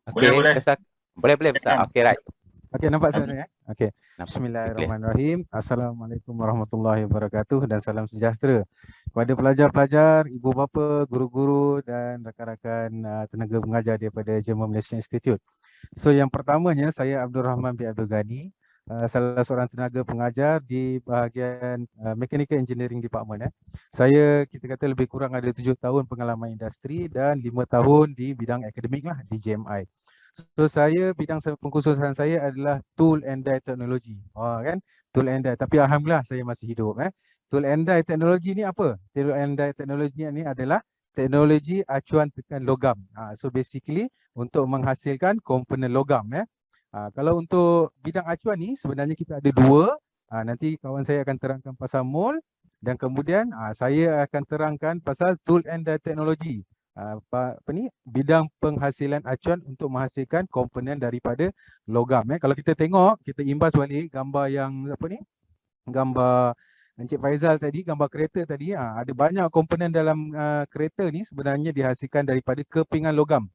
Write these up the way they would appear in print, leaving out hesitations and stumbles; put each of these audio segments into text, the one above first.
Boleh, Okey, boleh. Ustaz. Boleh Ustaz. Kan? Okey, right. Okey, nampak Kan? suara ya? Okey. Nampak. Clear. Bismillahirrahmanirrahim. Assalamualaikum warahmatullahi wabarakatuh dan salam sejahtera kepada pelajar-pelajar, ibu bapa, guru-guru dan rakan-rakan tenaga pengajar daripada German Malaysia Institute. So yang pertamanya saya Abdul Rahman bin Abdul Ghani, salah seorang tenaga pengajar di bahagian Mechanical Engineering Department. Kita kata lebih kurang ada 7 tahun pengalaman industri dan 5 tahun di bidang akademik lah di JMI. So bidang pengkhususan saya adalah tool and die technology. Kan? Tool and die. Tapi alhamdulillah saya masih hidup. Tool and die technology ni apa? Tool and die technology ni adalah teknologi acuan tekan logam. So basically untuk menghasilkan komponen logam. Kalau untuk bidang acuan ni sebenarnya kita ada dua. Nanti kawan saya akan terangkan pasal mol dan kemudian saya akan terangkan pasal tool and die technology. Bidang penghasilan acuan untuk menghasilkan komponen daripada logam. Kalau kita tengok, kita imbas balik gambar yang gambar Encik Faizal tadi, gambar kereta tadi, ada banyak komponen dalam kereta ni sebenarnya dihasilkan daripada kepingan logam.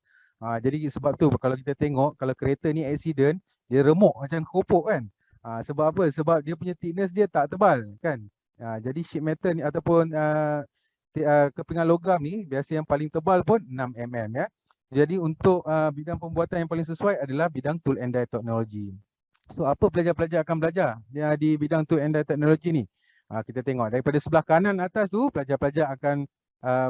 Jadi sebab tu kalau kita tengok, kalau kereta ni accident, dia remuk macam keropok kan. Sebab apa? Sebab dia punya thickness dia tak tebal kan. Jadi sheet metal ni ataupun kepingan logam ni biasa yang paling tebal pun 6 mm ya. Jadi untuk bidang pembuatan yang paling sesuai adalah bidang tool and die technology. So apa pelajar-pelajar akan belajar di bidang tool and die technology ni? Kita tengok daripada sebelah kanan atas tu, pelajar-pelajar akan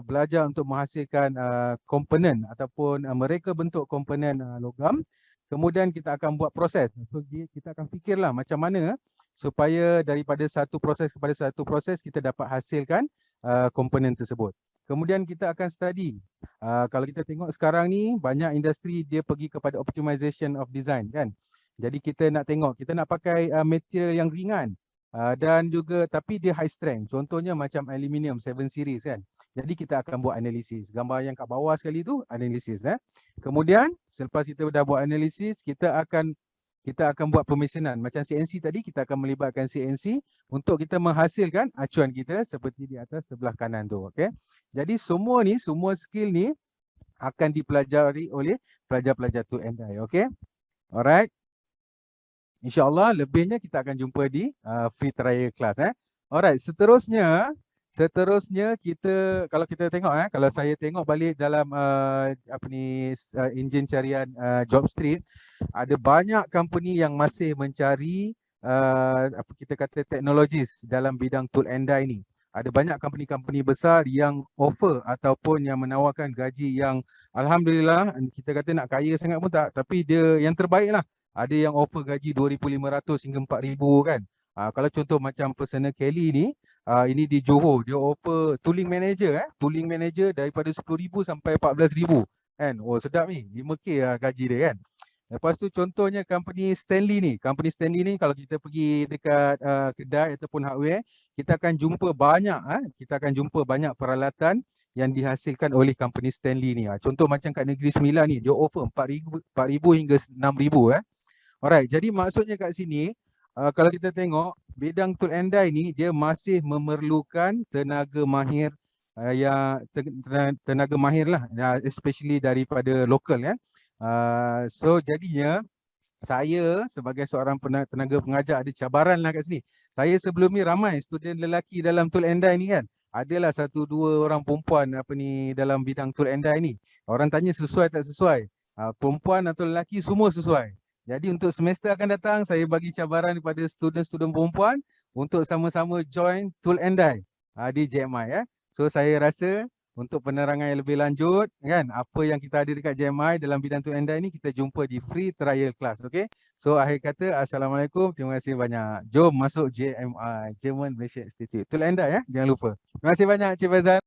belajar untuk menghasilkan komponen ataupun mereka bentuk komponen logam. Kemudian kita akan buat proses. So kita akan fikirlah macam mana supaya daripada satu proses kepada satu proses kita dapat hasilkan komponen tersebut. Kemudian kita akan study. Kalau kita tengok sekarang ni banyak industri dia pergi kepada optimization of design kan. Jadi kita nak tengok, kita nak pakai material yang ringan dan juga tapi dia high strength. Contohnya macam aluminium 7 series kan. Jadi kita akan buat analisis. Gambar yang kat bawah sekali tu analisis. Kemudian selepas kita dah buat analisis, kita akan buat pemesanan. Macam CNC tadi, kita akan melibatkan CNC untuk kita menghasilkan acuan kita seperti di atas sebelah kanan tu. Okay? Jadi semua skill ni akan dipelajari oleh pelajar-pelajar tool and die. Okay? Alright. InsyaAllah lebihnya kita akan jumpa di free trial class. Alright, seterusnya kita kalau kita tengok kalau saya tengok balik dalam enjin carian Jobstreet, ada banyak company yang masih mencari kita kata teknologis dalam bidang tool and die ni. Ada banyak company-company besar yang offer ataupun yang menawarkan gaji yang alhamdulillah kita kata nak kaya sangat pun tak, tapi dia yang terbaik lah. Ada yang offer gaji 2,500 hingga 4,000 kan. Kalau contoh macam Personal Kelly ni, ini di Johor, dia offer tooling manager daripada 10,000 sampai 14,000 kan. Oh sedap ni, 5K lah gaji dia kan. Lepas tu contohnya company Stanley ni kalau kita pergi dekat kedai ataupun hardware, kita akan jumpa banyak peralatan yang dihasilkan oleh company Stanley ni. Contoh macam kat Negeri Sembilan ni, dia offer 4,000 hingga 6,000 Alright, jadi maksudnya kat sini kalau kita tengok bidang tool and die ni dia masih memerlukan tenaga mahir tenaga mahir lah, especially daripada lokal ya. So jadinya saya sebagai seorang tenaga pengajar ada cabaran lah kat sini. Saya sebelum ni ramai student lelaki dalam tool and die ni kan. Adalah 1-2 orang perempuan dalam bidang tool and die ni. Orang tanya sesuai tak sesuai. Perempuan atau lelaki semua sesuai. Jadi untuk semester akan datang saya bagi cabaran kepada student-student perempuan untuk sama-sama join tool and die di JMI ya. So saya rasa untuk penerangan yang lebih lanjut kan apa yang kita ada dekat JMI dalam bidang tool and die ni kita jumpa di free trial class. Okay. So akhir kata assalamualaikum, terima kasih banyak. Jom masuk JMI, German Malaysia Institute. Tool and die ya, jangan lupa. Terima kasih banyak Cik Faizal.